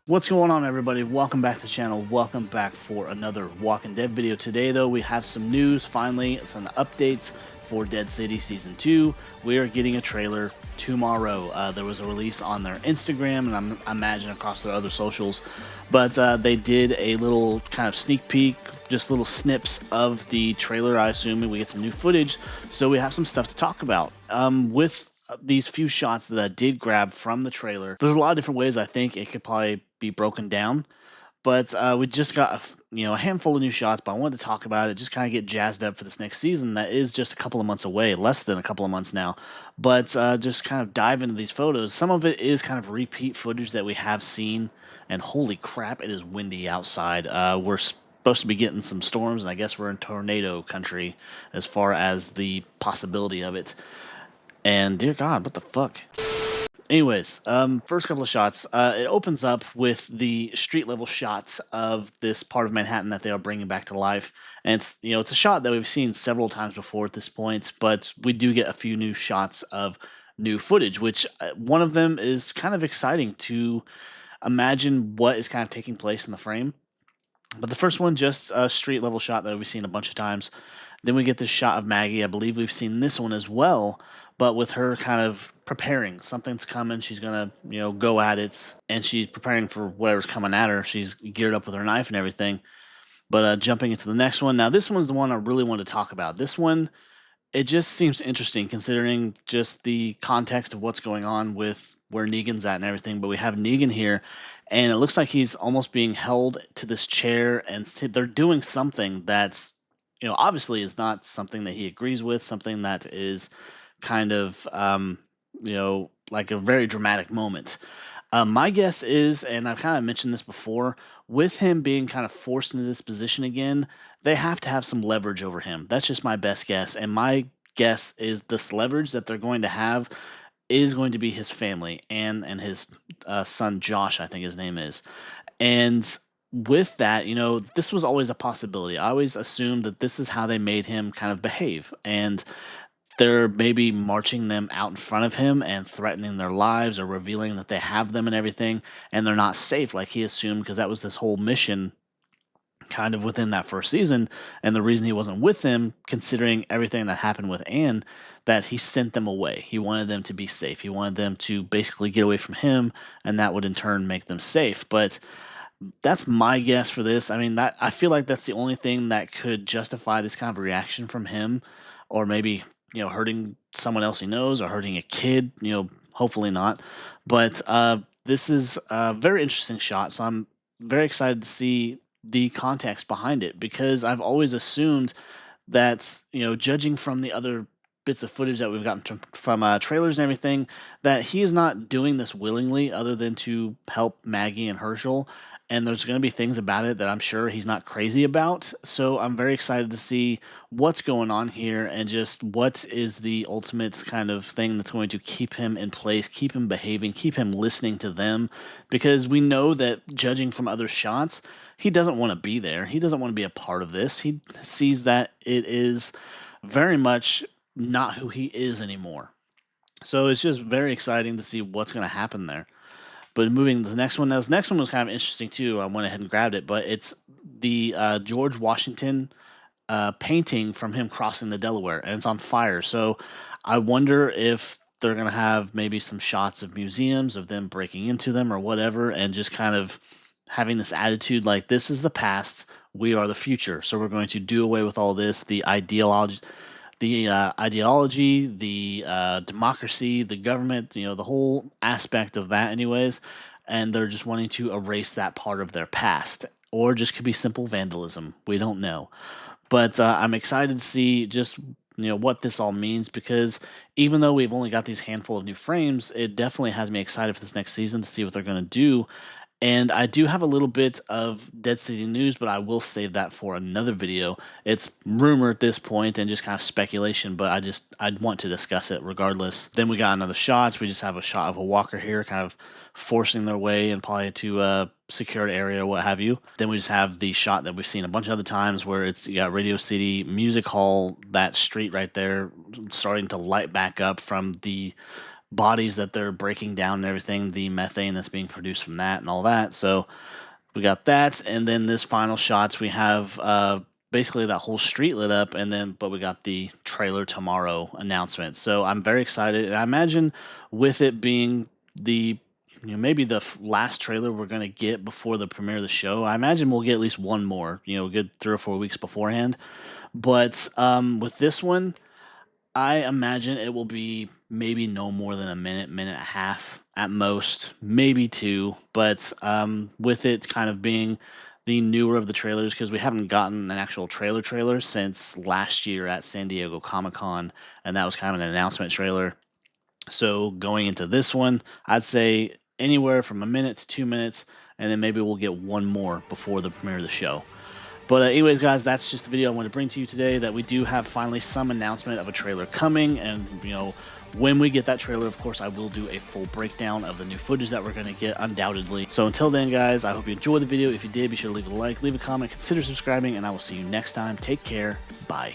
What's going on, everybody? Welcome back to the channel. Welcome back for another Walking Dead video. Today, though, we have some news. Finally, some updates for Dead City Season 2. We are getting a trailer tomorrow. There was a release on their Instagram, and I imagine across their other socials. But they did a little kind of sneak peek, just little snips of the trailer. I assume we get some new footage, so we have some stuff to talk about. With these few shots that I did grab from the trailer, there's a lot of different ways I think it could probably be broken down, but we just got a handful of new shots. But I wanted to talk about it, just kind of get jazzed up for this next season that is just a couple of months away, less than a couple of months now. But just kind of dive into these photos. Some of it is kind of repeat footage that we have seen, and holy crap, it is windy outside. We're supposed to be getting some storms, and I guess we're in tornado country as far as the possibility of it. And dear God, what the fuck? Anyways, first couple of shots. It opens up with the street level shots of this part of Manhattan that they are bringing back to life, and it's a shot that we've seen several times before at this point, but we do get a few new shots of new footage, which one of them is kind of exciting to imagine what is kind of taking place in the frame. But the first one, just a street level shot that we've seen a bunch of times. Then we get this shot of Maggie. I believe we've seen this one as well, but with her kind of preparing. Something's coming. She's gonna, go at it, and she's preparing for whatever's coming at her. She's geared up with her knife and everything. But jumping into the next one. Now, this one's the one I really want to talk about. This one, it just seems interesting considering just the context of what's going on with where Negan's at and everything. But we have Negan here, and it looks like he's almost being held to this chair, and they're doing something that's, obviously is not something that he agrees with, something that is kind of, like a very dramatic moment. My guess is, and I've kind of mentioned this before, with him being kind of forced into this position again, they have to have some leverage over him. That's just my best guess. And my guess is this leverage that they're going to have is going to be his family and his son Josh, I think his name is. And with that, this was always a possibility. I always assumed that this is how they made him kind of behave. And they're maybe marching them out in front of him and threatening their lives or revealing that they have them and everything, and they're not safe like he assumed, because that was this whole mission kind of within that first season, and the reason he wasn't with them, considering everything that happened with Anne, that he sent them away. He wanted them to be safe. He wanted them to basically get away from him, and that would in turn make them safe. But that's my guess for this. I mean, that I feel like that's the only thing that could justify this kind of reaction from him, or maybe hurting someone else he knows or hurting a kid. Hopefully not. But this is a very interesting shot, so I'm very excited to see the context behind it, because I've always assumed that, judging from the other bits of footage that we've gotten from trailers and everything, that he is not doing this willingly other than to help Maggie and Herschel. And there's going to be things about it that I'm sure he's not crazy about. So I'm very excited to see what's going on here, and just what is the ultimate kind of thing that's going to keep him in place, keep him behaving, keep him listening to them. Because we know that, judging from other shots, he doesn't want to be there. He doesn't want to be a part of this. He sees that it is very much not who he is anymore. So it's just very exciting to see what's going to happen there. But moving to the next one. Now, this next one was kind of interesting too. I went ahead and grabbed it, but it's the George Washington painting from him crossing the Delaware, and it's on fire. So I wonder if they're going to have maybe some shots of museums, of them breaking into them or whatever, and just kind of having this attitude like, this is the past, we are the future. So we're going to do away with all this, the ideology, the democracy, the government, the whole aspect of that, anyways. And they're just wanting to erase that part of their past, or just could be simple vandalism. We don't know, but I'm excited to see just what this all means, because even though we've only got these handful of new frames, it definitely has me excited for this next season to see what they're going to do. And I do have a little bit of Dead City news, but I will save that for another video. It's rumor at this point and just kind of speculation, but I'd want to discuss it regardless. Then we got another shot. We just have a shot of a walker here, kind of forcing their way and probably to a secured area or what have you. Then we just have the shot that we've seen a bunch of other times, where you got Radio City Music Hall, that street right there, starting to light back up from the bodies that they're breaking down and everything, the methane that's being produced from that and all that. So we got that, and then this final shots we have basically that whole street lit up, and then but we got the trailer tomorrow announcement. So I'm very excited, and I imagine with it being the maybe the last trailer we're going to get before the premiere of the show, I imagine we'll get at least one more, a good 3 or 4 weeks beforehand. But with this one, I imagine it will be maybe no more than a minute, minute and a half at most, maybe two. But with it kind of being the newer of the trailers, because we haven't gotten an actual trailer since last year at San Diego Comic-Con, and that was kind of an announcement trailer. So going into this one, I'd say anywhere from a minute to 2 minutes, and then maybe we'll get one more before the premiere of the show. But anyways, guys, that's just the video I wanted to bring to you today, that we do have finally some announcement of a trailer coming. And, when we get that trailer, of course, I will do a full breakdown of the new footage that we're going to get, undoubtedly. So until then, guys, I hope you enjoyed the video. If you did, be sure to leave a like, leave a comment, consider subscribing, and I will see you next time. Take care. Bye.